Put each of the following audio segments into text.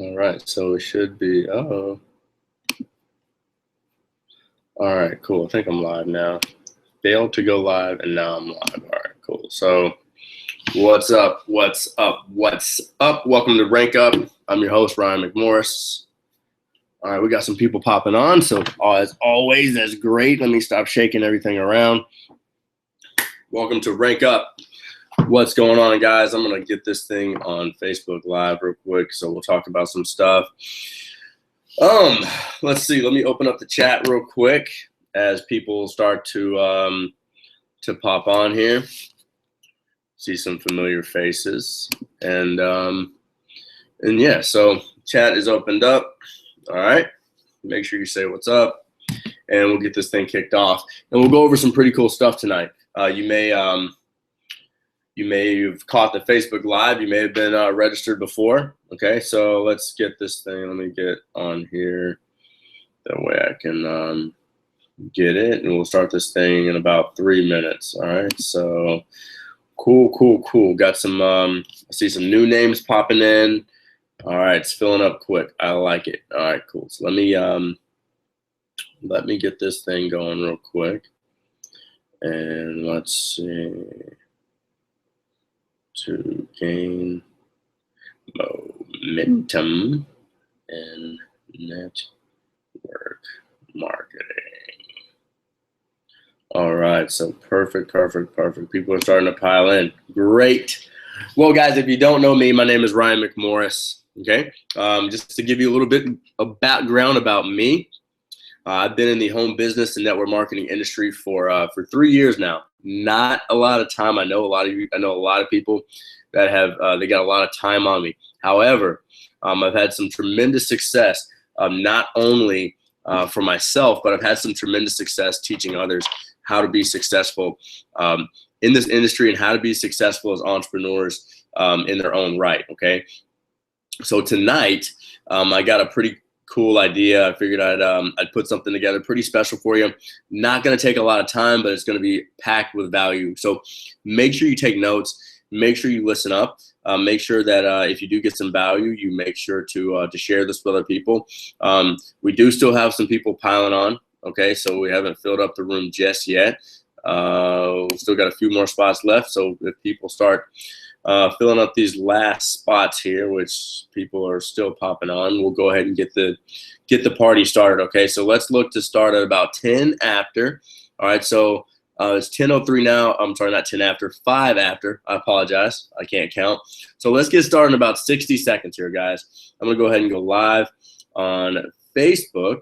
All right, so it should be, all right, cool. I think I'm live now. Failed to go live, and now I'm live. All right, cool. So what's up? What's up? What's up? Welcome to Rank Up. I'm your host, Ryan McMorris. All right, we got some people popping on, so as always, that's great. Let me stop shaking everything around. Welcome to Rank Up. What's going on, guys? I'm gonna get this thing on Facebook Live real quick, so we'll talk about some stuff. Let's see. Let me open up the chat real quick as people start to pop on here. See some familiar faces, and yeah. So chat is opened up. All right. Make sure you say what's up, and we'll get this thing kicked off, and we'll go over some pretty cool stuff tonight. You may have caught the Facebook Live. You may have been registered before. Okay, so let's get this thing. Let me get on here. That way I can get it, and we'll start this thing in about 3 minutes. All right, so cool. Got some, I see some new names popping in. All right, it's filling up quick. I like it. All right, cool. So let me get this thing going real quick. And let's see. To gain momentum in network marketing. All right, so perfect. People are starting to pile in. Great. Well, guys, if you don't know me, my name is Ryan McMorris. Okay, just to give you a little bit of background about me, I've been in the home business and network marketing industry for 3 years now. Not a lot of time. I know a lot of you. I know a lot of people that have they got a lot of time on me. However, I've had some tremendous success, not only for myself, but I've had some tremendous success teaching others how to be successful in this industry and how to be successful as entrepreneurs in their own right. Okay, so tonight I got a pretty cool idea. I figured I'd put something together pretty special for you. Not going to take a lot of time, but it's going to be packed with value. So make sure you take notes. Make sure you listen up. Make sure that if you do get some value, you make sure to share this with other people. We do still have some people piling on. Okay, so we haven't filled up the room just yet. We've still got a few more spots left. So if people start filling up these last spots here, which people are still popping on, we'll go ahead and get the party started. Okay, so let's look to start at about 10 after. All right, so it's 10:03 now. I'm sorry, not 10 after, 5 after. I apologize, I can't count. So let's get started in about 60 seconds here, guys. I'm gonna go ahead and go live on Facebook,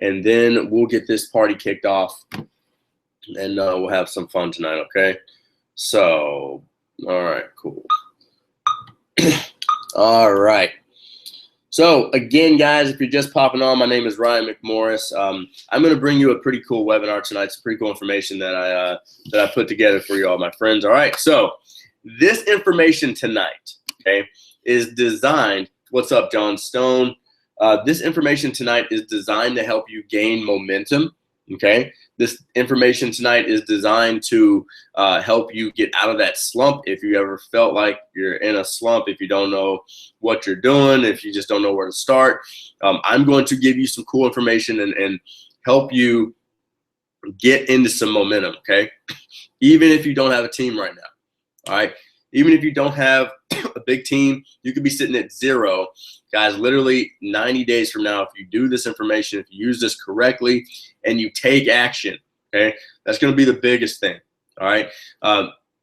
and then we'll get this party kicked off, and we'll have some fun tonight. Okay, so. All right, cool. All right. So again, guys, if you're just popping on, my name is Ryan McMorris. I'm going to bring you a pretty cool webinar tonight. Some pretty cool information that I put together for you all, my friends. All right. So this information tonight, okay, is designed. What's up, John Stone? This information tonight is designed to help you gain momentum. Okay, this information tonight is designed to help you get out of that slump. If you ever felt like you're in a slump, if you don't know what you're doing, if you just don't know where to start, I'm going to give you some cool information and help you get into some momentum. Okay, even if you don't have a team right now. All right, even if you don't have a big team, you could be sitting at 0. Guys, literally 90 days from now, if you do this information, if you use this correctly and you take action, okay, that's going to be the biggest thing. All right,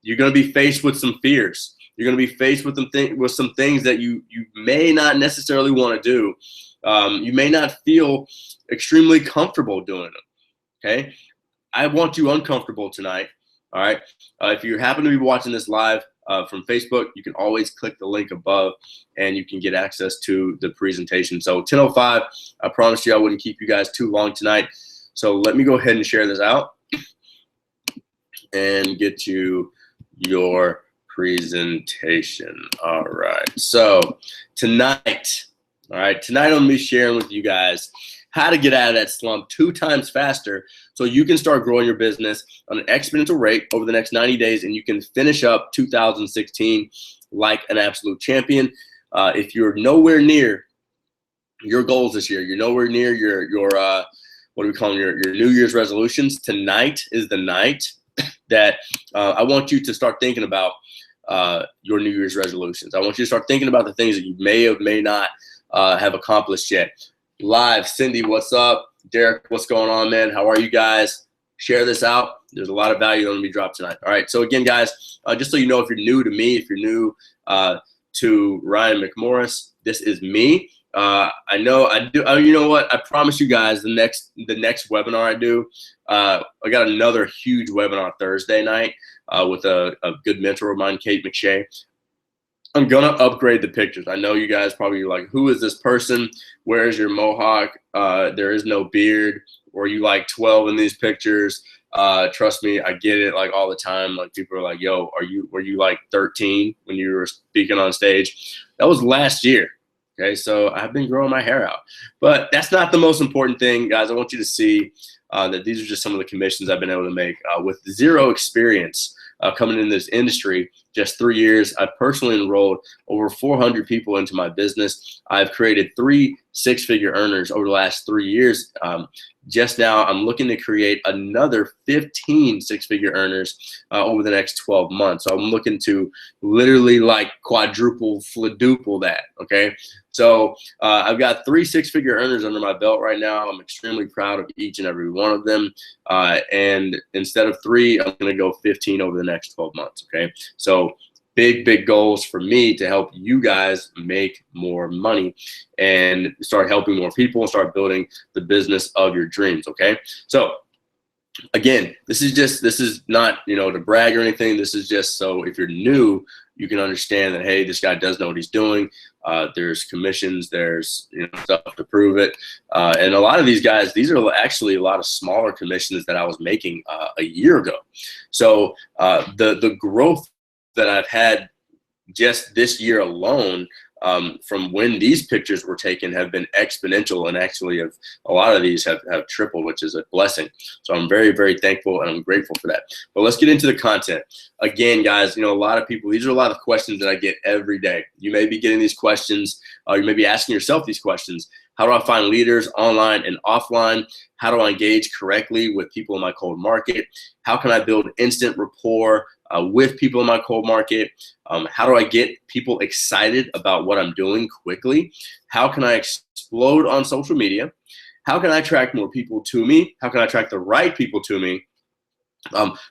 you're going to be faced with some fears. You're going to be faced with some things that you may not necessarily want to do. You may not feel extremely comfortable doing them. Okay, I want you uncomfortable tonight. All right, if you happen to be watching this live from Facebook, you can always click the link above and you can get access to the presentation. So 10:05, I promised you I wouldn't keep you guys too long tonight. So let me go ahead and share this out and get you your presentation. All right, so tonight, I'm gonna be sharing with you guys how to get out of that slump 2 times faster so you can start growing your business on an exponential rate over the next 90 days and you can finish up 2016 like an absolute champion. If you're nowhere near your goals this year. You're nowhere near your what do we call them, your New Year's resolutions. Tonight is the night that I want you to start thinking about your New Year's resolutions. I want you to start thinking about the things that you may or may not have accomplished yet. Live, Cindy, what's up? Derek, what's going on, man? How are you guys? Share this out. There's a lot of value going to be dropped tonight. All right. So again, guys, just so you know, if you're new to me, if you're new to Ryan McMorris, this is me. I know I do. You know what? I promise you guys, the next webinar I do, I got another huge webinar Thursday night with a good mentor of mine, Kate McShay. I'm gonna upgrade the pictures. I know you guys probably are like, who is this person? Where is your mohawk? There is no beard. Or you like 12 in these pictures? Trust me, I get it like all the time. Like people are like, yo, were you like 13 when you were speaking on stage? That was last year. Okay, so I've been growing my hair out. But that's not the most important thing, guys. I want you to see that these are just some of the commissions I've been able to make with zero experience coming in this industry. Just 3 years, I personally enrolled over 400 people into my business. I've created 3 six-figure earners over the last 3 years. Just now, I'm looking to create another 15 six-figure earners over the next 12 months. So I'm looking to literally like quadruple, fladuple that, okay? So I've got 3 six-figure earners under my belt right now. I'm extremely proud of each and every one of them. And instead of 3, I'm going to go 15 over the next 12 months, okay? So big goals for me to help you guys make more money and start helping more people and start building the business of your dreams, okay? So again, this is not, you know, to brag or anything. This is just so if you're new, you can understand that, hey, this guy does know what he's doing. There's commissions, there's, you know, stuff to prove it. And a lot of these guys, these are actually a lot of smaller commissions that I was making a year ago. So the growth that I've had just this year alone from when these pictures were taken have been exponential, and actually a lot of these have tripled, which is a blessing. So I'm very thankful and I'm grateful for that. But let's get into the content. Again, guys, you know, a lot of people, these are a lot of questions that I get every day. You may be getting these questions, you may be asking yourself these questions. How do I find leaders online and offline? How do I engage correctly with people in my cold market? How can I build instant rapport with people in my cold market? How do I get people excited about what I'm doing quickly? How can I explode on social media? How can I attract more people to me? How can I attract the right people to me?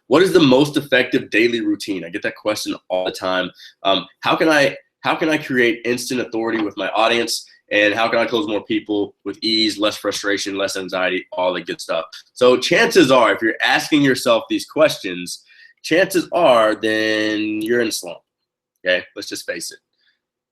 What is the most effective daily routine? I get that question all the time. How can I create instant authority with my audience? And how can I close more people with ease, less frustration, less anxiety, all the good stuff? So chances are, if you're asking yourself these questions, chances are then you're in a slump, okay? Let's just face it.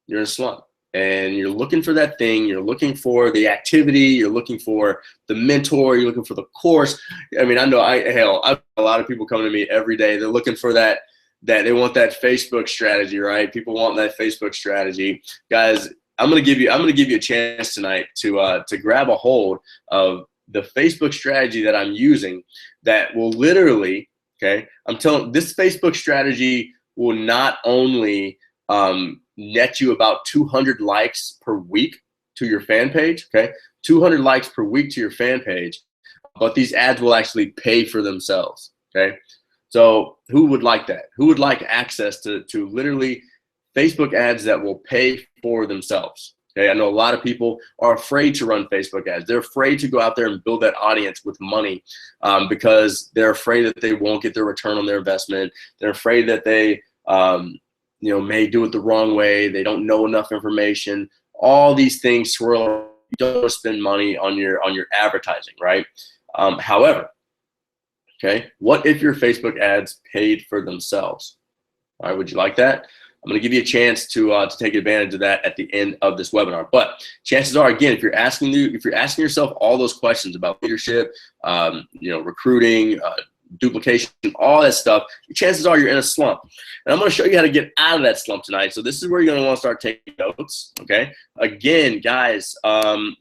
You're in a slump, and you're looking for that thing. You're looking for the activity. You're looking for the mentor. You're looking for the course. I mean, I know I have a lot of people coming to me every day. They're looking for that they want that Facebook strategy, right? People want that Facebook strategy. Guys, I'm gonna give you a chance tonight to grab a hold of the Facebook strategy that I'm using that will literally, okay, I'm telling, this Facebook strategy will not only net you about 200 likes per week to your fan page, okay, 200 likes per week to your fan page, but these ads will actually pay for themselves, okay? So who would like that? Who would like access to literally Facebook ads that will pay for themselves? Okay, I know a lot of people are afraid to run Facebook ads. They're afraid to go out there and build that audience with money because they're afraid that they won't get their return on their investment. They're afraid that they you know, may do it the wrong way. They don't know enough information. All these things swirl around. You don't want to spend money on your advertising, right? However, okay, what if your Facebook ads paid for themselves? All right, would you like that? I'm going to give you a chance to take advantage of that at the end of this webinar. But chances are, again, if you're asking yourself all those questions about leadership, you know, recruiting, duplication, all that stuff, chances are you're in a slump. And I'm going to show you how to get out of that slump tonight. So this is where you're going to want to start taking notes. Okay. Again, guys, I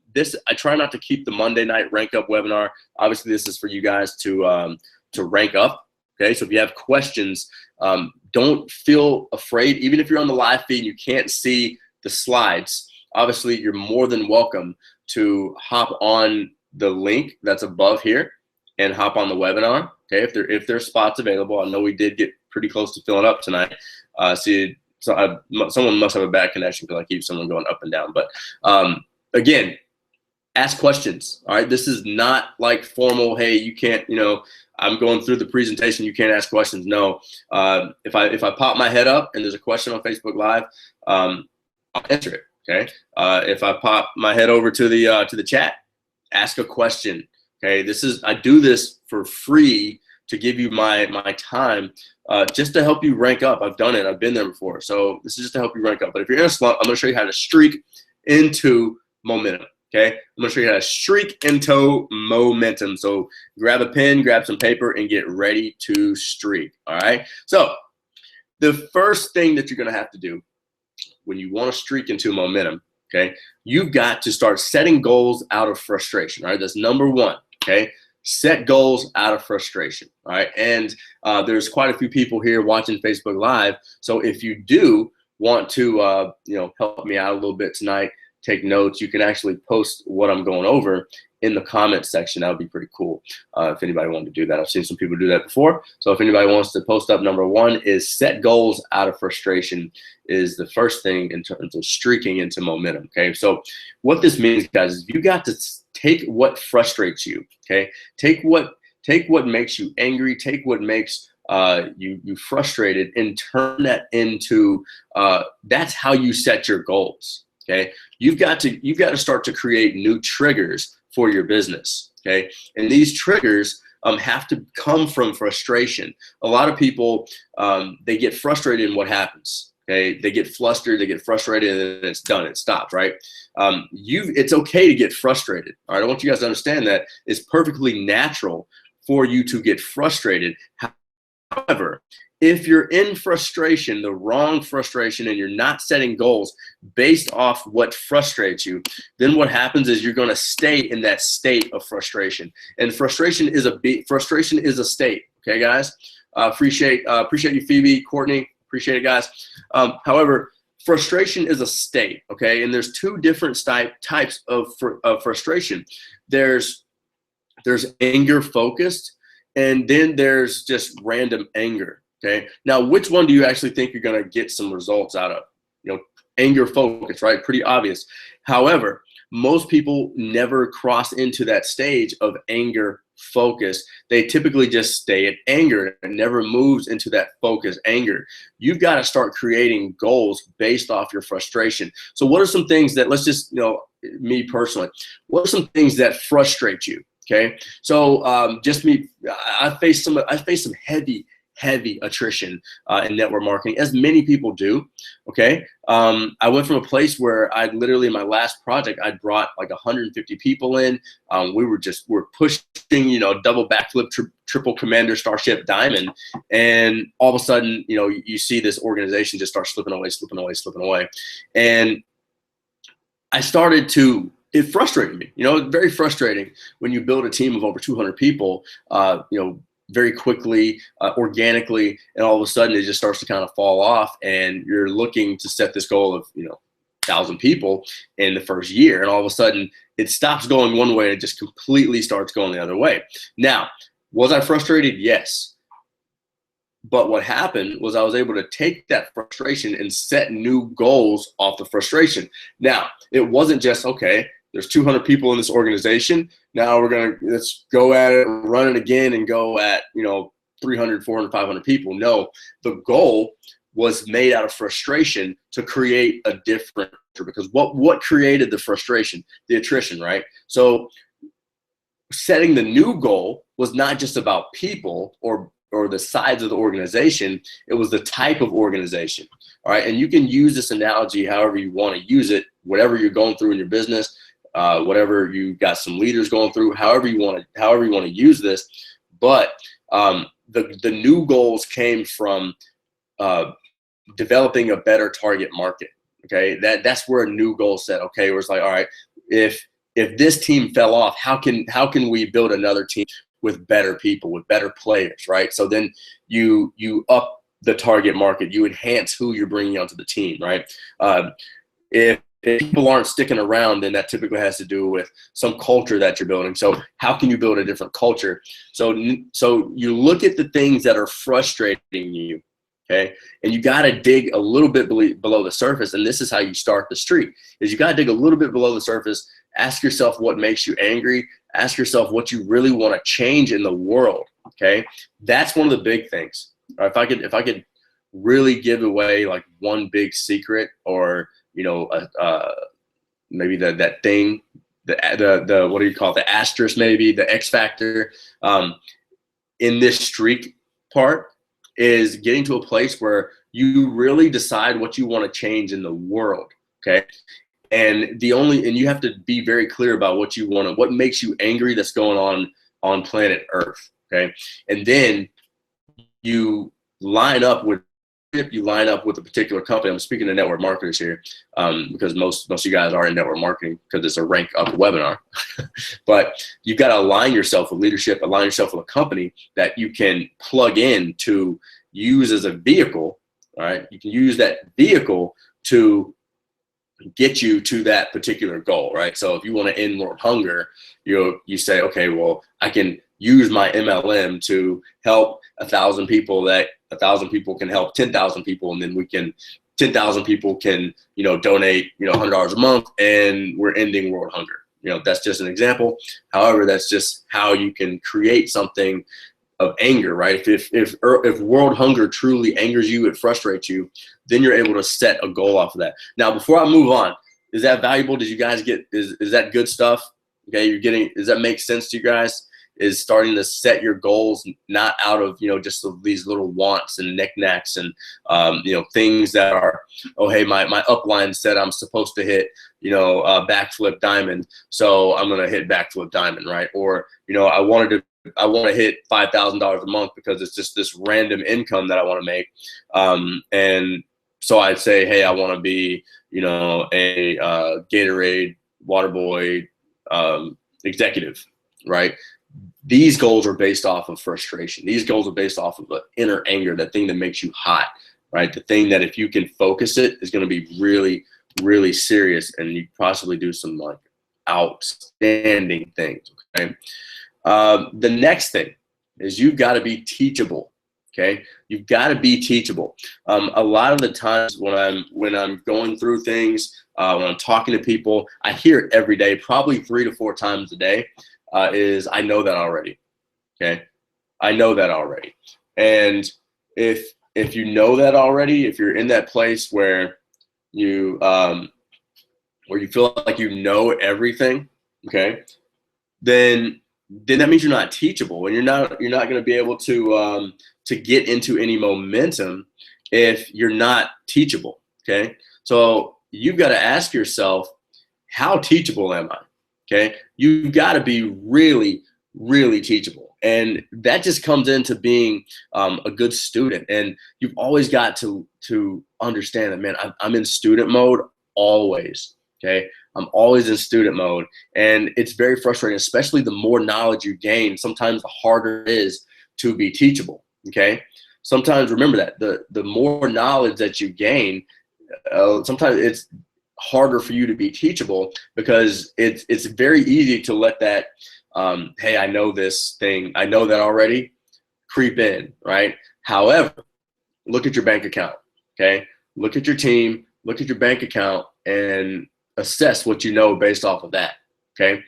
try not to keep the Monday night rank up webinar. Obviously, this is for you guys to rank up. Okay. So if you have questions, don't feel afraid. Even if you're on the live feed and you can't see the slides, obviously you're more than welcome to hop on the link that's above here and hop on the webinar. Okay, if there's spots available. I know we did get pretty close to filling up tonight. Someone must have a bad connection because I keep someone going up and down. But again, ask questions. All right, this is not like formal. Hey, you can't. I'm going through the presentation. You can't ask questions. No. If I pop my head up and there's a question on Facebook Live, I'll answer it. Okay. If I pop my head over to the chat, ask a question. Okay. I do this for free to give you my time, just to help you rank up. I've done it. I've been there before. So this is just to help you rank up. But if you're in a slump, I'm going to show you how to streak into momentum. Okay. I'm going to show you how to streak into momentum. So grab a pen, grab some paper, and get ready to streak. All right. So the first thing that you're going to have to do when you want to streak into momentum, okay, you've got to start setting goals out of frustration. All right. That's number one. Okay. Set goals out of frustration. All right. And there's quite a few people here watching Facebook Live. So if you do want to, help me out a little bit tonight, take notes, you can actually post what I'm going over in the comment section. That would be pretty cool if anybody wanted to do that. I've seen some people do that before. So if anybody wants to post up, number one is set goals out of frustration is the first thing in terms of streaking into momentum. Okay. So what this means, guys, is you got to take what frustrates you. Okay. Take what makes you angry. Take what makes you frustrated and turn that into, that's how you set your goals. Okay. You've got to start to create new triggers for your business. Okay. And these triggers have to come from frustration. A lot of people, they get frustrated in what happens. Okay. They get flustered, they get frustrated, and then it's done. It stops, right? It's okay to get frustrated. All right. I want you guys to understand that it's perfectly natural for you to get frustrated. However, if you're in frustration, the wrong frustration, and you're not setting goals based off what frustrates you, then what happens is you're going to stay in that state of frustration. And frustration is a state. Okay, guys. Appreciate you, Phoebe, Courtney. Appreciate it, guys. However, frustration is a state. Okay, and there's two different types of frustration. There's anger focused, and then there's just random anger. Okay. Now, which one do you actually think you're going to get some results out of? Anger focus, right? Pretty obvious. However, most people never cross into that stage of anger focus. They typically just stay at anger and never moves into that focus anger. You've got to start creating goals based off your frustration. So what are some things that, let's just, me personally, what are some things that frustrate you? Okay. So just me, I face some heavy attrition in network marketing, as many people do. Okay. I went from a place where I literally, in my last project, I brought like 150 people in. We're pushing, double backflip, triple commander, Starship Diamond. And all of a sudden, you see this organization just start slipping away. And it frustrated me. It's very frustrating when you build a team of over 200 people, very quickly, organically, and all of a sudden it just starts to kind of fall off, and you're looking to set this goal of 1,000 people in the first year, and all of a sudden it stops going one way and it just completely starts going the other way. Now, was I frustrated? Yes. But what happened was I was able to take that frustration and set new goals off the frustration. Now, it wasn't just, okay, there's 200 people in this organization. Now let's go at it, run it again, and go at 300, 400, 500 people. No, the goal was made out of frustration to create a different, because what created the frustration? The attrition, right? So setting the new goal was not just about people or the size of the organization. It was the type of organization. All right, and you can use this analogy however you want to use it, whatever you're going through in your business. Whatever you got some leaders going through, however you want to use this, but the new goals came from developing a better target market. Okay, that's where a new goal set. Okay, where it's like, all right, if this team fell off, how can we build another team with better people, with better players, right? So then you up the target market, you enhance who you're bringing onto the team, right? If if people aren't sticking around, then that typically has to do with some culture that you're building. So how can you build a different culture? So you look at the things that are frustrating you, okay? And you got to dig a little bit below the surface. And this is how you start the streak, is you got to dig a little bit below the surface. Ask yourself what makes you angry. Ask yourself what you really want to change in the world, okay? That's one of the big things. If I could really give away like one big secret, or maybe that thing, the what do you call it, the asterisk, maybe the X factor in this streak part, is getting to a place where you really decide what you want to change in the world, okay? And you have to be very clear about what you want to, what makes you angry that's going on planet Earth, okay? And then you line up with a particular company. I'm speaking to network marketers here, because most of you guys are in network marketing because it's a rank up webinar. But you've got to align yourself with leadership, align yourself with a company that you can plug in to use as a vehicle. All right, you can use that vehicle to get you to that particular goal, right? So if you want to end world hunger, you say, okay, well, I can use my MLM to help 1,000 people, that 1,000 people can help 10,000 people, and then 10,000 people can, donate, $100 a month, and we're ending world hunger. That's just an example. However, that's just how you can create something of anger, right? If world hunger truly angers you, it frustrates you, then you're able to set a goal off of that. Now, before I move on, is that valuable? Did you guys get, is that good stuff? Okay, does that make sense to you guys? Is starting to set your goals not out of, just these little wants and knickknacks and, things that are, oh, hey, my upline said I'm supposed to hit, backflip diamond, so I'm going to hit backflip diamond, right? Or, I want to hit $5,000 a month because it's just this random income that I want to make. And so I'd say, hey, I want to be, a Gatorade water boy executive, right? These goals are based off of frustration. These goals are based off of the inner anger, that thing that makes you hot, right? The thing that if you can focus it is going to be really, really serious, and you possibly do some like outstanding things, okay? The next thing is you've got to be teachable, okay? You've got to be teachable. A lot of the times when I'm going through things, when I'm talking to people, I hear it every day, probably 3 to 4 times a day, is I know that already, okay? I know that already. And if you know that already, if you're in that place where you feel like you know everything, okay, then that means you're not teachable, and you're not going to be able to get into any momentum if you're not teachable, okay? So you've got to ask yourself, how teachable am I? Okay, you've got to be really, really teachable, and that just comes into being a good student. And you've always got to understand that, man, I'm in student mode always. Okay, I'm always in student mode, and it's very frustrating, especially the more knowledge you gain. Sometimes the harder it is to be teachable. Okay, sometimes remember that the more knowledge that you gain, sometimes it's harder for you to be teachable, because it's very easy to let that hey, I know this thing, I know that already, creep in, right? However, look at your bank account, okay? Look at your team, look at your bank account, and assess what you know based off of that, okay?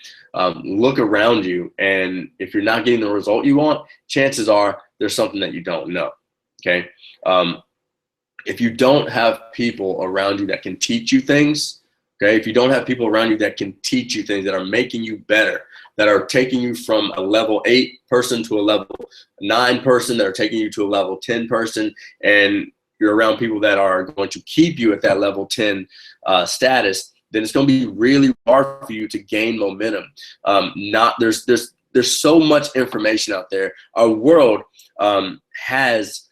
Look around you, and if you're not getting the result you want, chances are there's something that you don't know, okay? If you don't have people around you that can teach you things, okay, if you don't have people around you that can teach you things, that are making you better, that are taking you from a level 8 person to a level 9 person, that are taking you to a level 10 person, and you're around people that are going to keep you at that level 10 status, then it's going to be really hard for you to gain momentum. There's so much information out there. Our world has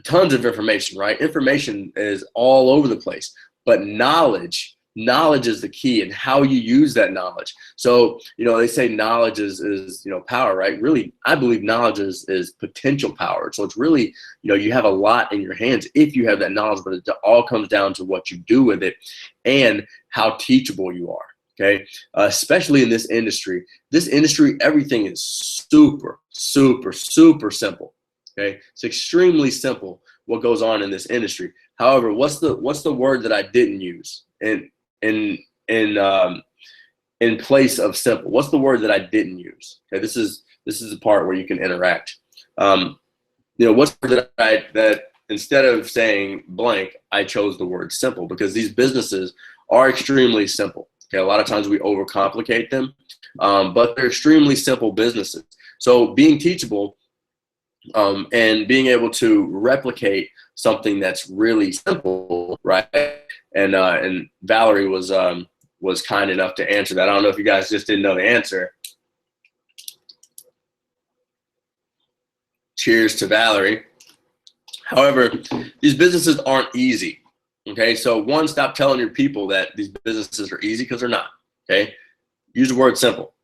tons of information, right? Information is all over the place, but knowledge knowledge is the key, and how you use that knowledge. So, they say knowledge is power, right? Really, I believe knowledge is potential power. So it's really, you have a lot in your hands if you have that knowledge, but it all comes down to what you do with it and how teachable you are. Okay, especially in this industry. This industry, everything is super, super, super simple. Okay, it's extremely simple what goes on in this industry. However, what's the word that I didn't use in place of simple? What's the word that I didn't use? Okay, this is the part where you can interact. What's the word that instead of saying blank, I chose the word simple, because these businesses are extremely simple. Okay, a lot of times we overcomplicate them, but they're extremely simple businesses. So being teachable and being able to replicate something that's really simple, right? And Valerie was kind enough to answer that. I don't know if you guys just didn't know the answer. Cheers to Valerie. However, these businesses aren't easy. Okay, so one, stop telling your people that these businesses are easy, because they're not. Okay, use the word simple.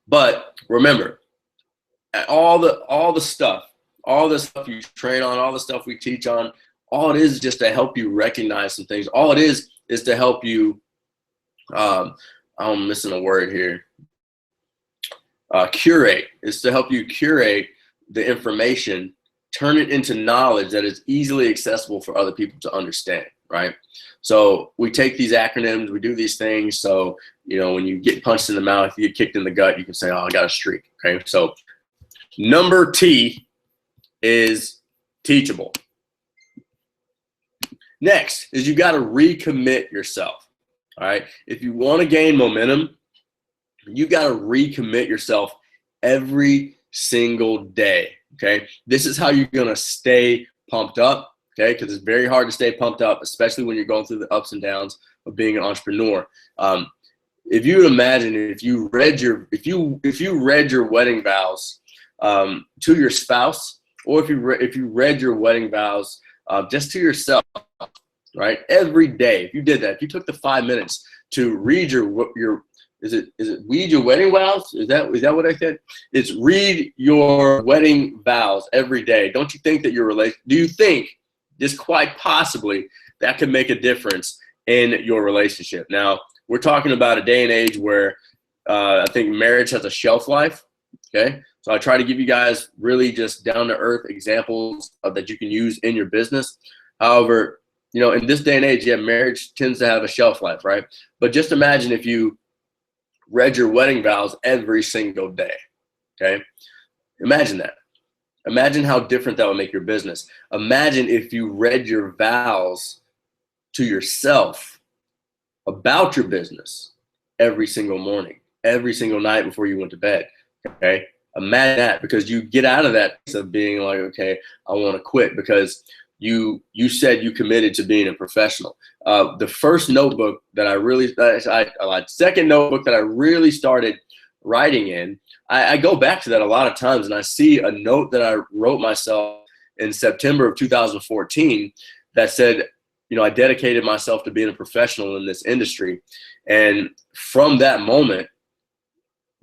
But remember, all the stuff you train on, all the stuff we teach on, all it is just to help you recognize some things. All it is to help you. I'm missing a word here. Curate. It's to help you curate the information, turn it into knowledge that is easily accessible for other people to understand, right? So we take these acronyms, we do these things. So, when you get punched in the mouth, you get kicked in the gut, you can say, oh, I got a streak, okay? So number T is teachable. Next is you got to recommit yourself, all right? If you want to gain momentum, you got to recommit yourself every single day. Okay, this is how you're gonna stay pumped up. Okay, because it's very hard to stay pumped up, especially when you're going through the ups and downs of being an entrepreneur. If you would imagine, if you read your wedding vows to your spouse, or if you read your wedding vows just to yourself, right? Every day, if you did that, if you took the 5 minutes to read your is it read your wedding vows? Is that what I said? It's read your wedding vows every day. Don't you think that do you think just quite possibly that could make a difference in your relationship? Now, we're talking about a day and age where I think marriage has a shelf life. Okay, so I try to give you guys really just down to earth examples that you can use in your business. However, in this day and age, marriage tends to have a shelf life, right? But just imagine if you read your wedding vows every single day. Okay, imagine that. Imagine how different that would make your business. Imagine if you read your vows to yourself about your business every single morning, every single night before you went to bed. Okay, imagine that, because you get out of that place of being like, okay, I want to quit, because you said you committed to being a professional. The first notebook that second notebook that I really started writing in, I go back to that a lot of times, and I see a note that I wrote myself in September of 2014 that said, I dedicated myself to being a professional in this industry. And from that moment,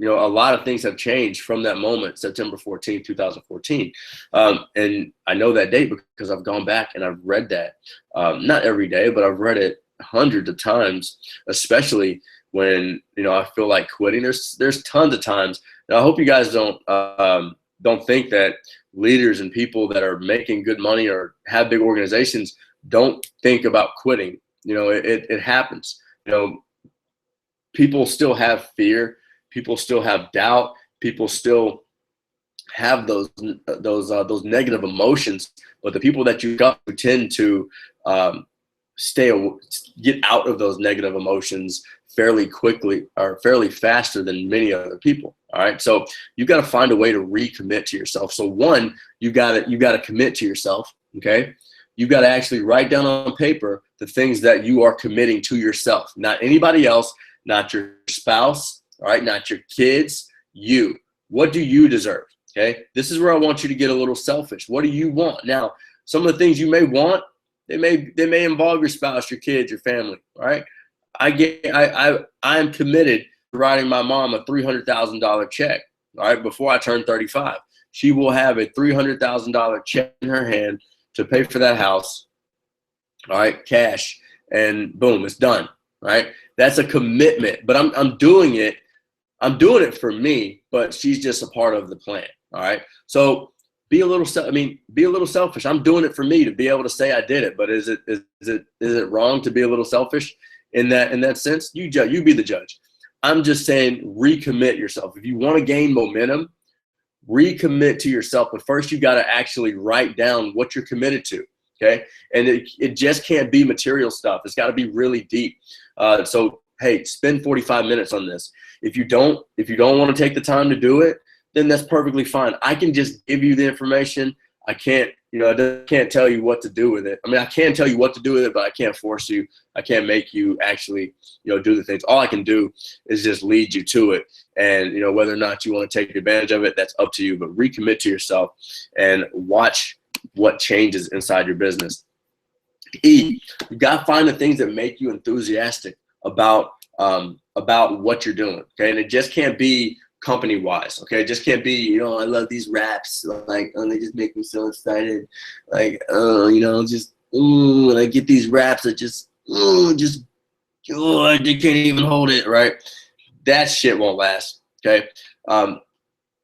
a lot of things have changed from that moment, September 14, 2014. And I know that date because I've gone back and I've read that. Not every day, but I've read it hundreds of times, especially when, I feel like quitting. There's tons of times. And I hope you guys don't think that leaders and people that are making good money or have big organizations don't think about quitting. It happens. People still have fear. People still have doubt. People still have those negative emotions. But the people that you got who tend to get out of those negative emotions fairly quickly or fairly faster than many other people. All right, so you've got to find a way to recommit to yourself. So one, you got to commit to yourself. Okay, you've got to actually write down on paper the things that you are committing to yourself, not anybody else, not your spouse. All right, not your kids, you. What do you deserve? Okay, this is where I want you to get a little selfish. What do you want? Now, some of the things you may want, they may involve your spouse, your kids, your family. All right, I'm committed to writing my mom a $300,000 check. All right, before I turn 35, she will have a $300,000 check in her hand to pay for that house. All right, cash, and boom, it's done. Right, that's a commitment. But I'm doing it. I'm doing it for me, but she's just a part of the plan. All right, so be a little selfish. I'm doing it for me to be able to say I did it. But is it wrong to be a little selfish in that sense? You be the judge. I'm just saying, recommit yourself. If you want to gain momentum, recommit to yourself. But first, you got to actually write down what you're committed to. Okay, and it just can't be material stuff. It's got to be really deep. So hey, spend 45 minutes on this. If you don't want to take the time to do it, then that's perfectly fine. I can just give you the information. I can't tell you what to do with it. I mean, I can tell you what to do with it, but I can't force you. I can't make you actually, do the things. All I can do is just lead you to it. And, whether or not you want to take advantage of it, that's up to you. But recommit to yourself and watch what changes inside your business. You got to find the things that make you enthusiastic about what you're doing. Okay. And it just can't be company wise. Okay. It just can't be, I love these raps. Like, they just make me so excited. Like, when I get these raps that they can't even hold it. Right. That shit won't last. Okay.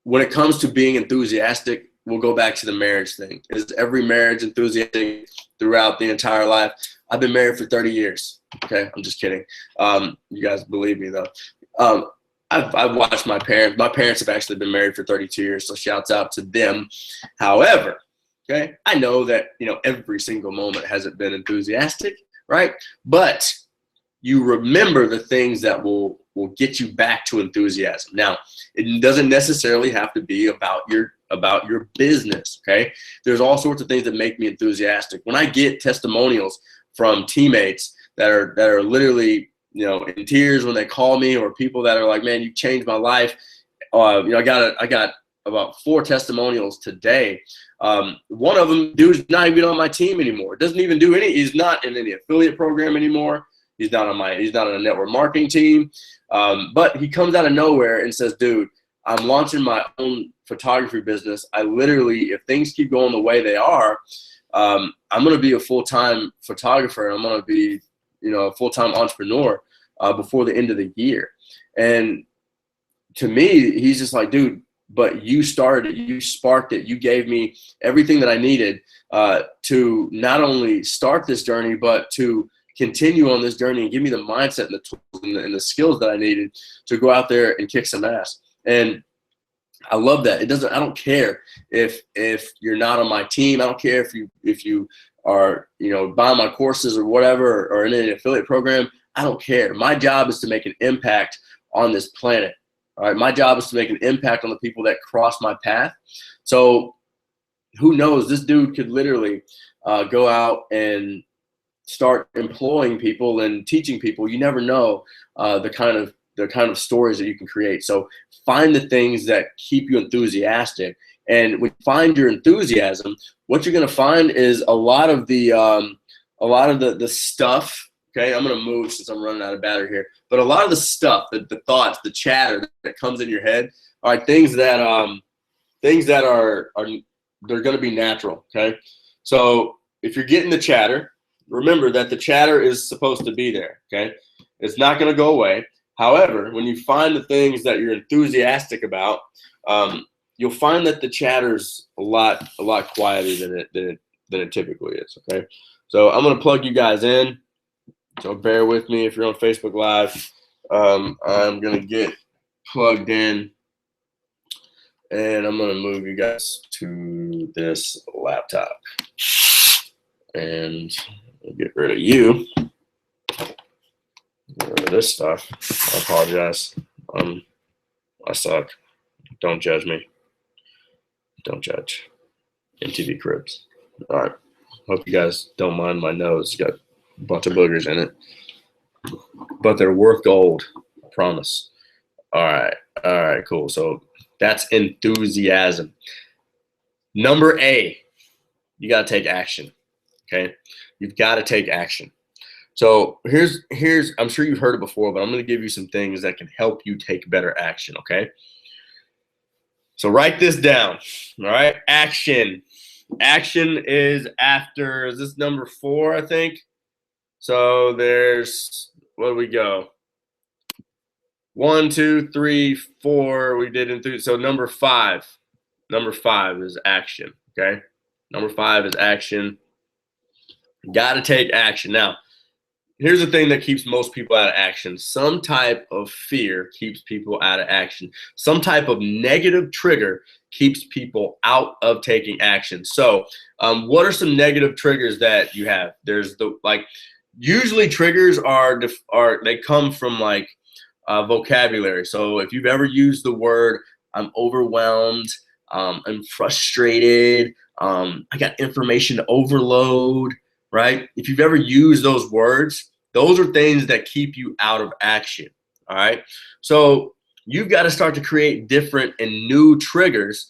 When it comes to being enthusiastic, we'll go back to the marriage thing. Is every marriage enthusiastic throughout the entire life? I've been married for 30 years. Okay, I'm just kidding. You guys believe me though. I've watched my parents. My parents have actually been married for 32 years, so shouts out to them. However, okay, I know that every single moment hasn't been enthusiastic, right? But you remember the things that will get you back to enthusiasm. Now, it doesn't necessarily have to be about your business, okay? There's all sorts of things that make me enthusiastic. When I get testimonials from teammates that are literally, in tears when they call me, or people that are like, man, you changed my life. I got about 4 testimonials today. One of them, dude's not even on my team anymore. Doesn't even do he's not in any affiliate program anymore. He's not on a network marketing team. But he comes out of nowhere and says, dude, I'm launching my own photography business. I literally, if things keep going the way they are, I'm going to be a full-time photographer. I'm going to be, a full-time entrepreneur before the end of the year. And to me, he's just like, dude, but you started it. You sparked it. You gave me everything that I needed to not only start this journey, but to continue on this journey and give me the mindset and the tools and the skills that I needed to go out there and kick some ass. And I love that. I don't care if you're not on my team. I don't care if you are, buying my courses or whatever, or in an affiliate program. I don't care. My job is to make an impact on this planet. All right. My job is to make an impact on the people that cross my path. So who knows? This dude could literally go out and start employing people and teaching people. You never know the kind of stories that you can create. So find the things that keep you enthusiastic. And when you find your enthusiasm, what you're going to find is a lot of the stuff. Okay, I'm going to move since I'm running out of battery here. But a lot of the stuff, the thoughts, the chatter that comes in your head, are things that are they're going to be natural. Okay, so if you're getting the chatter, remember that the chatter is supposed to be there. Okay, it's not going to go away. However, when you find the things that you're enthusiastic about, you'll find that the chatter's a lot quieter than it typically is. Okay, so I'm gonna plug you guys in. So bear with me if you're on Facebook Live. I'm gonna get plugged in, and I'm gonna move you guys to this laptop, and we'll get rid of you. Get rid of this stuff. I apologize. I suck. Don't judge me. Don't judge. MTV Cribs. All right. Hope you guys don't mind my nose. It's got a bunch of boogers in it. But they're worth gold. I promise. All right. All right, cool. So that's enthusiasm. Number A, you got to take action. Okay? You've got to take action. So here's I'm sure you've heard it before, but I'm going to give you some things that can help you take better action, okay? So write this down. All right? Action. Action is after, is this number 4, I think? So there's, what do we go? 1, 2, 3, 4. We did in 3. So number 5. Number 5 is action. Okay. Number 5 is action. Got to take action. Now, here's the thing that keeps most people out of action. Some type of fear keeps people out of action. Some type of negative trigger keeps people out of taking action. So, what are some negative triggers that you have? There's usually triggers are they come from like vocabulary. So if you've ever used the word I'm overwhelmed, I'm frustrated, I got information overload, right? If you've ever used those words, those are things that keep you out of action. All right. So you've got to start to create different and new triggers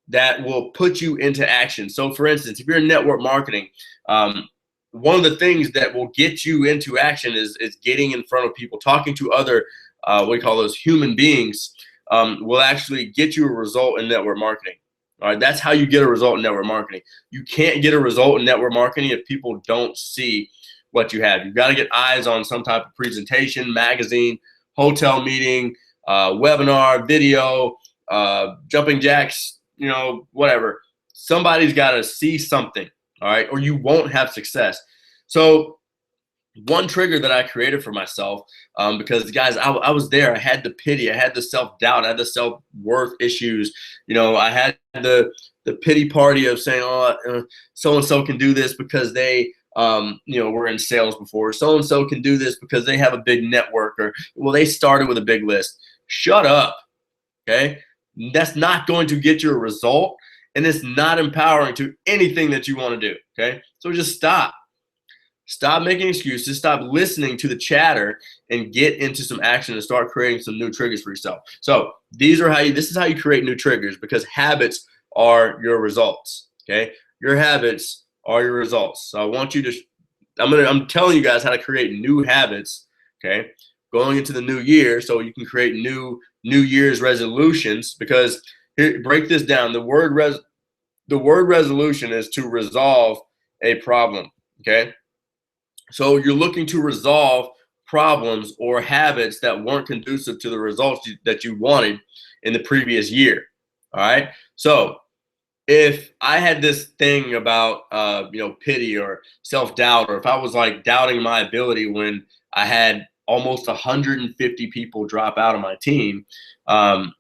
that will put you into action. So for instance, if you're in network marketing, one of the things that will get you into action is getting in front of people, talking to other, what we call those human beings, will actually get you a result in network marketing. All right, that's how you get a result in network marketing. You can't get a result in network marketing if people don't see what you have. You've got to get eyes on some type of presentation, magazine, hotel meeting, webinar, video, jumping jacks, whatever. Somebody's got to see something, all right, or you won't have success. So one trigger that I created for myself, because guys, I was there. I had the pity, I had the self-doubt, I had the self-worth issues. I had the pity party of saying, oh, so-and-so can do this because they, were in sales before. So-and-so can do this because they have a big network, or, well, they started with a big list. Shut up, okay? That's not going to get you a result, and it's not empowering to anything that you want to do, okay? So just stop. Stop making excuses. Stop listening to the chatter and get into some action and start creating some new triggers for yourself. So this is how you create new triggers, because habits are your results. Okay. Your habits are your results. So I want you to, I'm telling you guys how to create new habits. Okay. Going into the new year, so you can create new Year's resolutions, because here, break this down. The word resolution is to resolve a problem. Okay. So you're looking to resolve problems or habits that weren't conducive to the results that you wanted in the previous year. All right. So if I had this thing about, pity or self-doubt, or if I was like doubting my ability when I had almost 150 people drop out of my team, and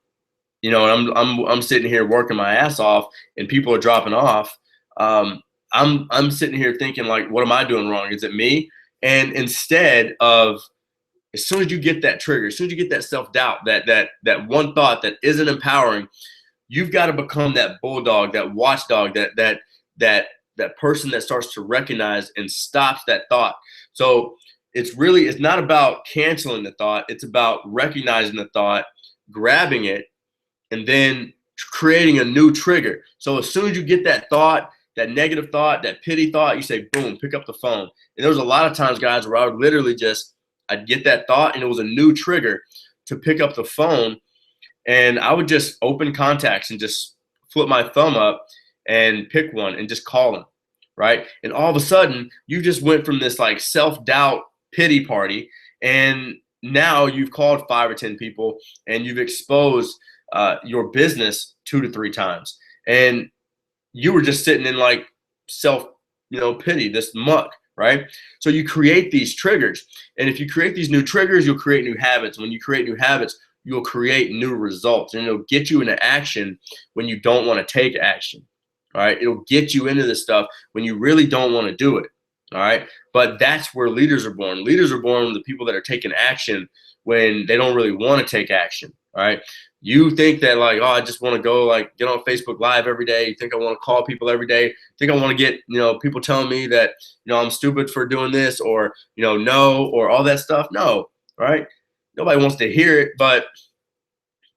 I'm sitting here working my ass off and people are dropping off. I'm sitting here thinking, like, what am I doing wrong? Is it me? And instead of, as soon as you get that trigger, as soon as you get that self-doubt, that one thought that isn't empowering, you've got to become that bulldog, that watchdog, that person that starts to recognize and stops that thought. So it's not about canceling the thought. It's about recognizing the thought, grabbing it, and then creating a new trigger. So as soon as you get that thought, that negative thought, that pity thought, you say, boom, pick up the phone. And there was a lot of times, guys, where I would literally I'd get that thought and it was a new trigger to pick up the phone, and I would just open contacts and just flip my thumb up and pick one and just call them, right? And all of a sudden, you just went from this like self-doubt pity party, and now you've called 5 or 10 people and you've exposed your business 2 to 3 times. And you were just sitting in like pity, this muck, right? So you create these triggers. And if you create these new triggers, you'll create new habits. When you create new habits, you'll create new results, and it'll get you into action when you don't want to take action. All right. It'll get you into this stuff when you really don't want to do it. All right. But that's where leaders are born. Leaders are born with the people that are taking action when they don't really want to take action. All right. You think that like, oh, I just want to go like get on Facebook Live every day. You think I want to call people every day. You think I want to get, people telling me that, I'm stupid for doing this, or, no, or all that stuff. No, right? Nobody wants to hear it, but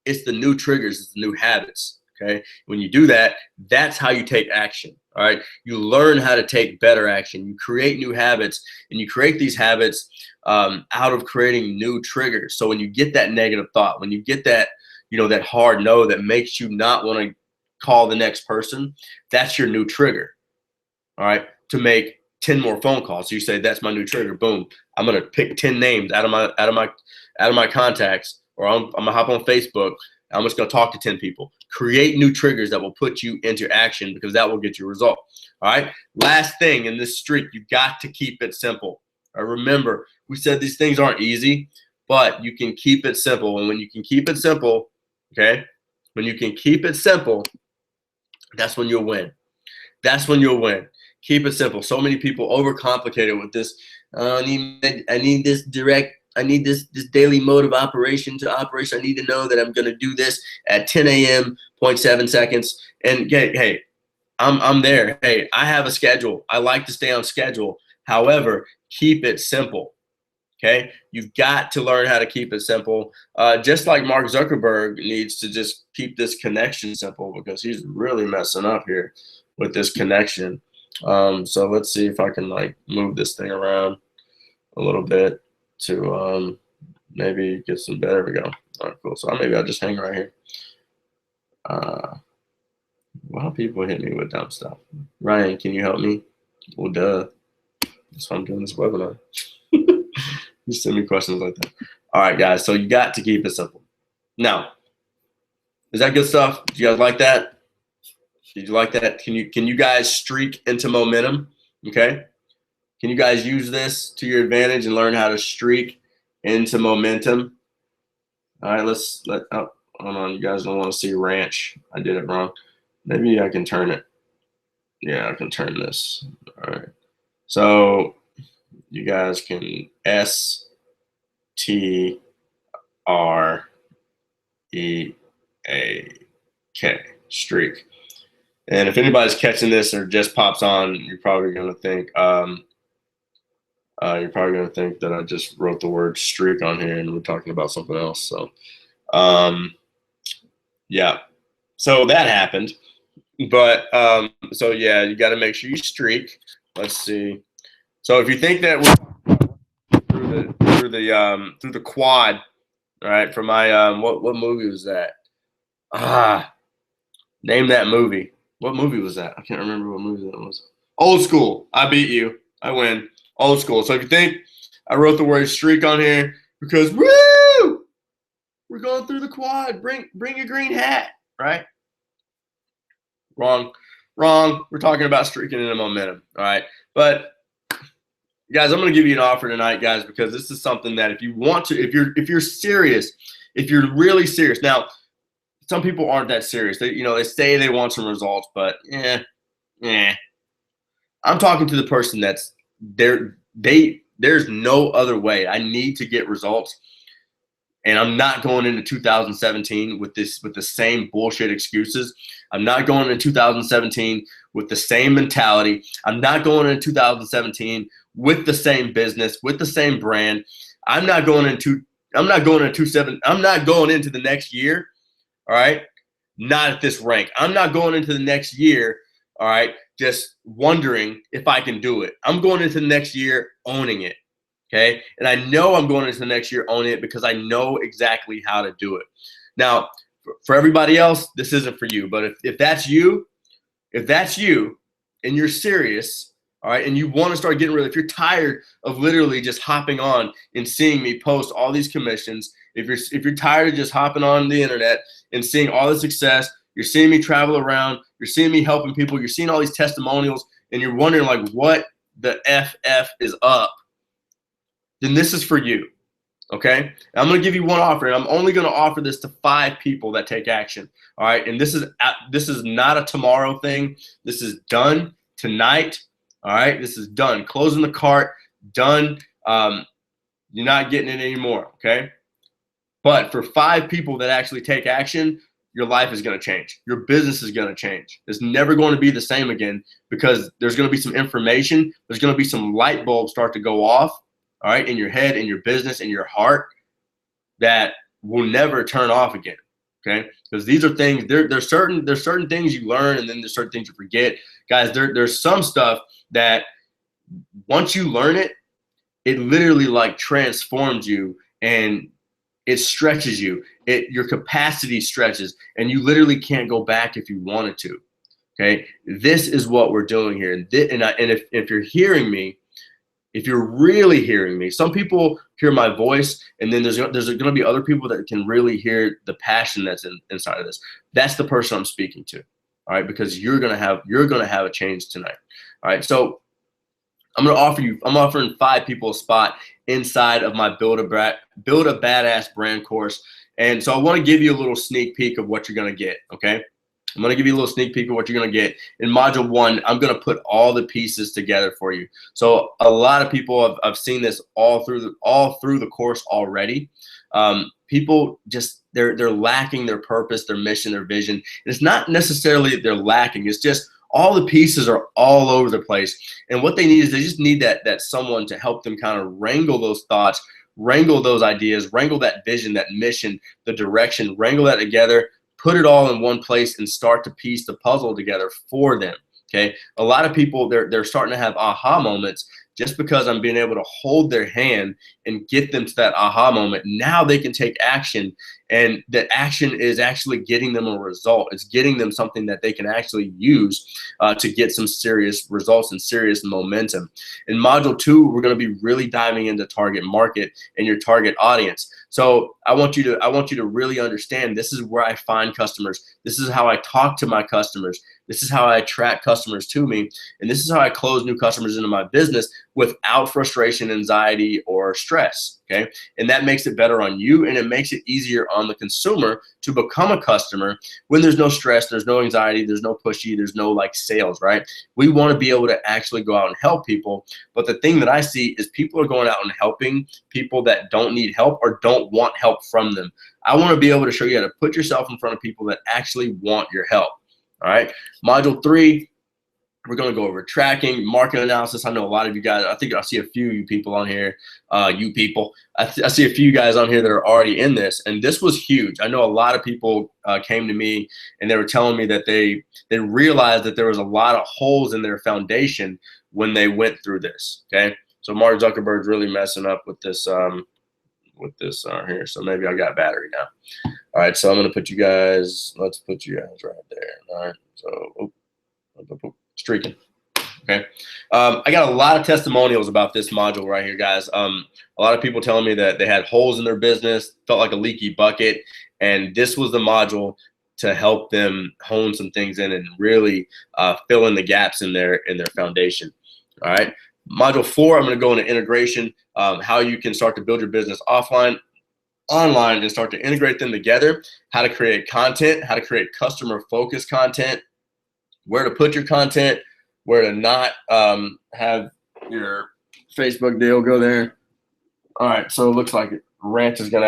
it's the new triggers, it's the new habits. Okay. When you do that, that's how you take action. All right. You learn how to take better action. You create new habits, and you create these habits out of creating new triggers. So when you get that negative thought, when you get that, that hard no that makes you not want to call the next person, that's your new trigger. All right. To make 10 more phone calls. So you say, that's my new trigger. Boom. I'm going to pick 10 names out of my contacts, or I'm going to hop on Facebook. I'm just going to talk to 10 people. Create new triggers that will put you into action, because that will get you a result. All right. Last thing in this streak, you've got to keep it simple. All right, remember, we said these things aren't easy, but you can keep it simple. And when you can keep it simple, okay, when you can keep it simple, that's when you'll win. That's when you'll win. Keep it simple. So many people overcomplicate it with this. I need this daily mode of operation to operation. I need to know that I'm going to do this at 10 a.m. 0.7 seconds. And hey, I'm there. Hey, I have a schedule. I like to stay on schedule. However, keep it simple. Okay, you've got to learn how to keep it simple. Just like Mark Zuckerberg needs to just keep this connection simple, because he's really messing up here with this connection. So let's see if I can move this thing around a little bit to maybe get some better. There we go. All right, cool. So maybe I'll just hang right here. Why people hit me with dumb stuff? Ryan, can you help me? Well, duh. That's why I'm doing this webinar. You send me questions like that. All right, guys. So you got to keep it simple. Now, is that good stuff? Do you guys like that? Did you like that? Can you guys streak into momentum? Okay. Can you guys use this to your advantage and learn how to streak into momentum? All right. Oh, hold on. You guys don't want to see ranch. I did it wrong. Maybe I can turn it. Yeah, I can turn this. All right. So you guys can STREAK, streak. And if anybody's catching this or just pops on, you're probably going to think that I just wrote the word streak on here and we're talking about something else. So, yeah. So that happened. But so yeah, you got to make sure you streak. Let's see. So if you think that we're through the quad, all right, for my what movie was that? Name that movie. What movie was that? I can't remember what movie that was. Old School. I beat you. I win. Old School. So if you think I wrote the word streak on here because woo, we're going through the quad. Bring a green hat, right? Wrong. We're talking about streaking into momentum. All right. But guys, I'm going to give you an offer tonight, guys, because this is something that if you want to, if you're serious, if you're really serious. Now, some people aren't that serious. They say they want some results, but I'm talking to the person that's there. There's no other way. I need to get results. And I'm not going into 2017 with the same bullshit excuses. I'm not going into 2017 with the same mentality. I'm not going into 2017 with the same business, with the same brand. I'm not going into the next year, all right, not at this rank. I'm not going into the next year, all right, just wondering if I can do it. I'm going into the next year owning it. Okay. And I know I'm going into the next year owning it because I know exactly how to do it. Now, for everybody else, this isn't for you. But if that's you and you're serious, all right, and you want to start getting if you're tired of literally just hopping on and seeing me post all these commissions, if you're tired of just hopping on the internet and seeing all the success, you're seeing me travel around, you're seeing me helping people, you're seeing all these testimonials, and you're wondering what the FF is up, then this is for you, okay? And I'm going to give you one offer, and I'm only going to offer this to 5 people that take action, all right? And this is not a tomorrow thing. This is done tonight, all right? This is done. Closing the cart, done. You're not getting it anymore, okay? But for 5 people that actually take action, your life is going to change. Your business is going to change. It's never going to be the same again because there's going to be some information. There's going to be some light bulbs start to go off, all right, in your head, in your business, in your heart that will never turn off again, Okay, because these are things, there's certain things you learn, and then there's certain things you forget. Guys, there's some stuff that once you learn it, it literally like transforms you, and it stretches you. Your capacity stretches, and you literally can't go back if you wanted to. Okay, this is what we're doing here. And if you're hearing me, if you're really hearing me, some people hear my voice, and then there's going to be other people that can really hear the passion that's inside of this. That's the person I'm speaking to. All right, because you're gonna have a change tonight. All right, so I'm offering 5 people a spot inside of my Build a Badass Brand course. And so I want to give you a little sneak peek of what you're going to get, okay? I'm going to give you a little sneak peek of what you're going to get. In Module 1, I'm going to put all the pieces together for you. So a lot of people, I've seen this all through the course already. People just, they're lacking their purpose, their mission, their vision. And it's not necessarily that they're lacking. It's just all the pieces are all over the place. And what they need is they just need that someone to help them kind of wrangle those thoughts, wrangle those ideas, wrangle that vision, that mission, the direction, wrangle that together, put it all in one place, and start to piece the puzzle together for them. Okay, a lot of people, they're starting to have aha moments just because I'm being able to hold their hand and get them to that aha moment. Now they can take action, and that action is actually getting them a result. It's getting them something that they can actually use to get some serious results and serious momentum. In Module 2, we're going to be really diving into target market and your target audience. So I want you to really understand, this is where I find customers. This is how I talk to my customers. This is how I attract customers to me. And this is how I close new customers into my business without frustration, anxiety, or stress. Okay, and that makes it better on you, and it makes it easier on the consumer to become a customer when there's no stress, there's no anxiety, there's no pushy, there's no like sales, right? We want to be able to actually go out and help people. But the thing that I see is people are going out and helping people that don't need help or don't want help from them. I want to be able to show you how to put yourself in front of people that actually want your help. All right, Module 3, we're going to go over tracking, market analysis. I know a lot of you guys, I think I see a few of you people on here, I see a few guys on here that are already in this, and this was huge. I know a lot of people came to me, and they were telling me that they realized that there was a lot of holes in their foundation when they went through this, okay? So Mark Zuckerberg's really messing up with this here, so maybe I got battery now. All right, so I'm going to put you guys, let's put you guys right there. All right, so streaking. Okay, I got a lot of testimonials about this module right here, guys. A lot of people telling me that they had holes in their business, felt like a leaky bucket, and this was the module to help them hone some things in and really fill in the gaps in their foundation. All right, Module 4, I'm going to go into integration, how you can start to build your business offline, online, and start to integrate them together, how to create content, how to create customer-focused content, where to put your content, where to not have your Facebook deal go there. All right, so it looks like the ranch is going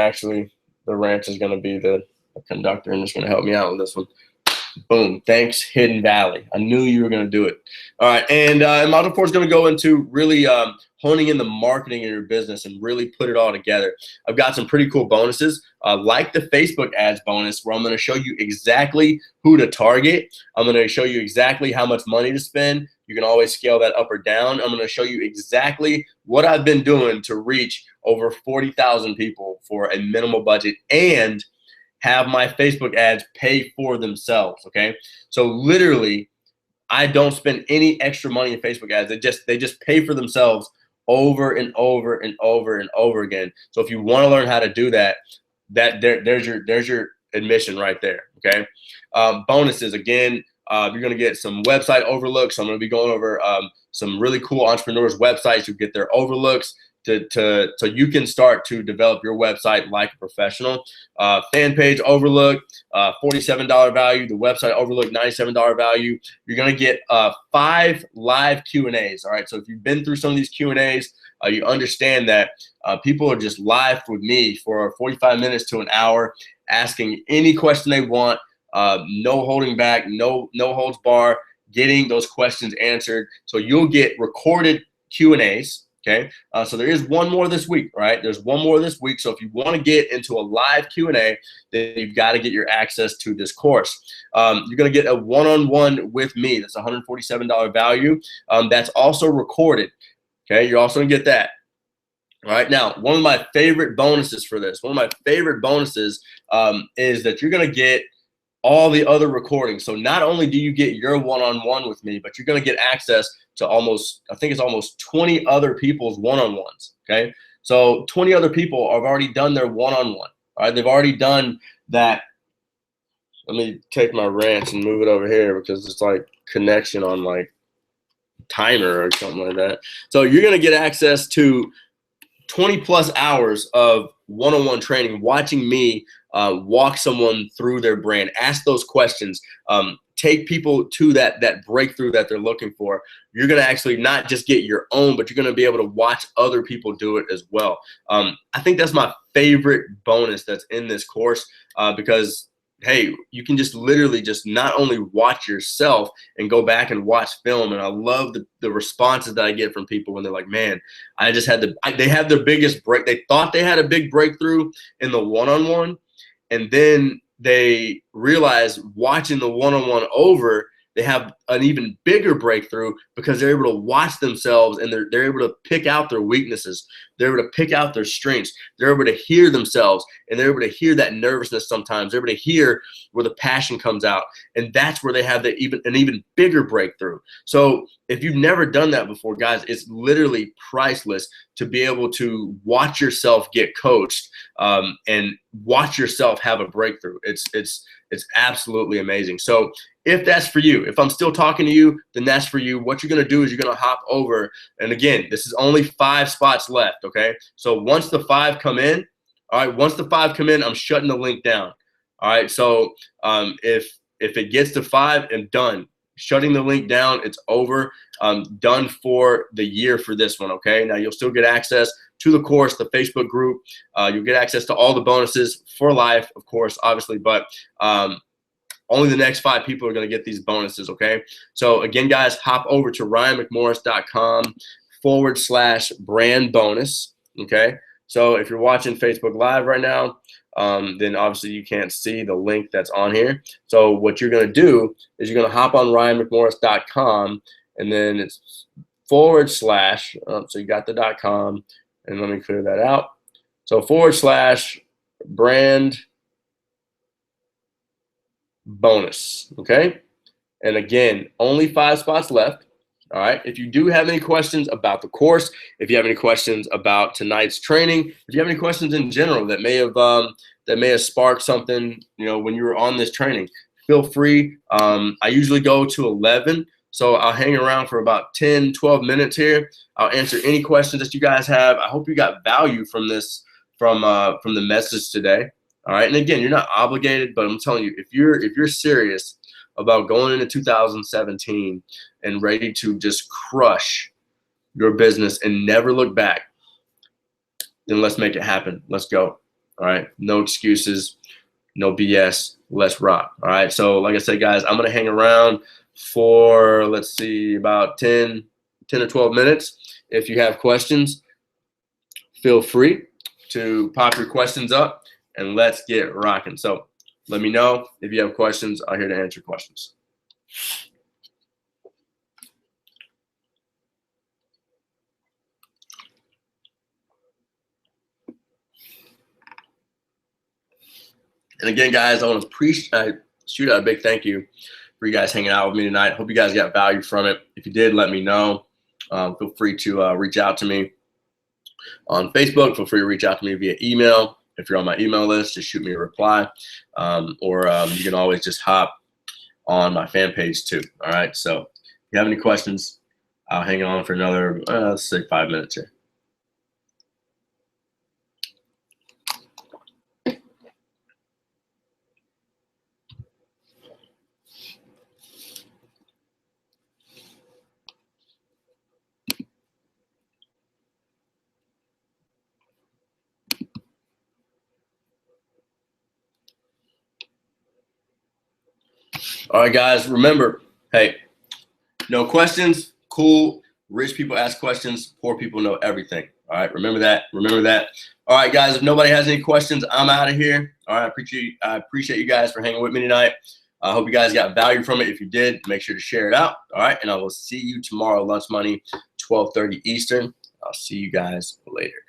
to be the conductor, and it's going to help me out with this one. Boom, thanks Hidden Valley. I knew you were going to do it. All right, and Module 4 is going to go into really honing in the marketing of your business and really put it all together. I've got some pretty cool bonuses, like the Facebook ads bonus, where I'm going to show you exactly who to target. I'm going to show you exactly how much money to spend. You can always scale that up or down. I'm going to show you exactly what I've been doing to reach over 40,000 people for a minimal budget and have my Facebook ads pay for themselves, okay? So literally, I don't spend any extra money in Facebook ads. They just pay for themselves over and over and over and over again. So if you want to learn how to do that, there's your admission right there, okay? Bonuses, again, you're going to get some website overlooks. So I'm going to be going over some really cool entrepreneurs' websites. You get their overlooks so you can start to develop your website like a professional. Fan page overlook, $47 value. The website overlook, $97 value. You're going to get 5 live Q&As. All right, so if you've been through some of these Q&As, you understand that people are just live with me for 45 minutes to an hour, asking any question they want, no holding back, no holds bar, getting those questions answered. So you'll get recorded Q&As. Okay, so there is one more this week, right? There's one more this week. So if you want to get into a live Q&A, then you've got to get your access to this course. You're going to get a one-on-one with me. That's $147 value. That's also recorded. Okay, you're also going to get that. All right, now, one of my favorite bonuses for this, one of my favorite bonuses is that you're going to get all the other recordings. So not only do you get your one-on-one with me, but you're going to get access to almost, I think it's almost 20 other people's one-on-ones. Okay, so 20 other people have already done their one-on-one. All right, they've already done that. Let me take my ranch and move it over here because it's like connection on like timer or something like that. So you're going to get access to 20 plus hours of one-on-one training, watching me walk someone through their brand, ask those questions, take people to that breakthrough that they're looking for. You're going to actually not just get your own, but you're going to be able to watch other people do it as well. I think that's my favorite bonus that's in this course because hey, you can just literally just not only watch yourself and go back and watch film. And I love the responses that I get from people when they're like, man, I just had they have their biggest break. They thought they had a big breakthrough in the one-on-one. And then they realize watching the one-on-one over, they have an even bigger breakthrough because they're able to watch themselves and they're able to pick out their weaknesses. They're able to pick out their strengths. They're able to hear themselves and they're able to hear that nervousness sometimes. They're able to hear where the passion comes out. And that's where they have an even bigger breakthrough. So if you've never done that before, guys, it's literally priceless to be able to watch yourself get coached and watch yourself have a breakthrough. It's absolutely amazing. So if that's for you, if I'm still talking to you, then that's for you. What you're going to do is you're going to hop over. And again, this is only 5 spots left. Okay. So once the 5 come in, all right, once the 5 come in, I'm shutting the link down. All right. So if it gets to 5, I'm done. Shutting the link down. It's over. Done for the year for this one. Okay. Now you'll still get access to the course, the Facebook group. You'll get access to all the bonuses for life, of course, obviously, but only the next 5 people are going to get these bonuses, okay? So again, guys, hop over to ryanmcmorris.com/brand bonus, okay? So if you're watching Facebook Live right now, then obviously you can't see the link that's on here. So what you're going to do is you're going to hop on ryanmcmorris.com, and then it's / so you got the .com, and let me clear that out. So / brand bonus, okay? And again, only 5 spots left. All right. If you do have any questions about the course, if you have any questions about tonight's training, if you have any questions in general that may have sparked something, you know, when you were on this training, feel free. I usually go to 11, so I'll hang around for about 10, 12 minutes here. I'll answer any questions that you guys have. I hope you got value from this, from the message today. All right. And again, you're not obligated, but I'm telling you, if you're serious about going into 2017 and ready to just crush your business and never look back, then let's make it happen. Let's go. All right. No excuses, no BS. Let's rock. All right. So like I said, guys, I'm going to hang around for, let's see, about 10 or 12 minutes. If you have questions, feel free to pop your questions up and let's get rocking. So let me know if you have questions. I'm here to answer questions. And again, guys, I want to shoot out a big thank you for you guys hanging out with me tonight. Hope you guys got value from it. If you did, let me know. Feel free to reach out to me on Facebook. Feel free to reach out to me via email. If you're on my email list, just shoot me a reply. Or you can always just hop on my fan page too. All right. So if you have any questions, I'll hang on for another, let's say 5 minutes here. All right, guys, remember, hey, no questions, cool. Rich people ask questions. Poor people know everything. All right, remember that. Remember that. All right, guys, if nobody has any questions, I'm out of here. All right, I appreciate you guys for hanging with me tonight. I hope you guys got value from it. If you did, make sure to share it out. All right, and I will see you tomorrow, Lunch Money, 12:30 Eastern. I'll see you guys later.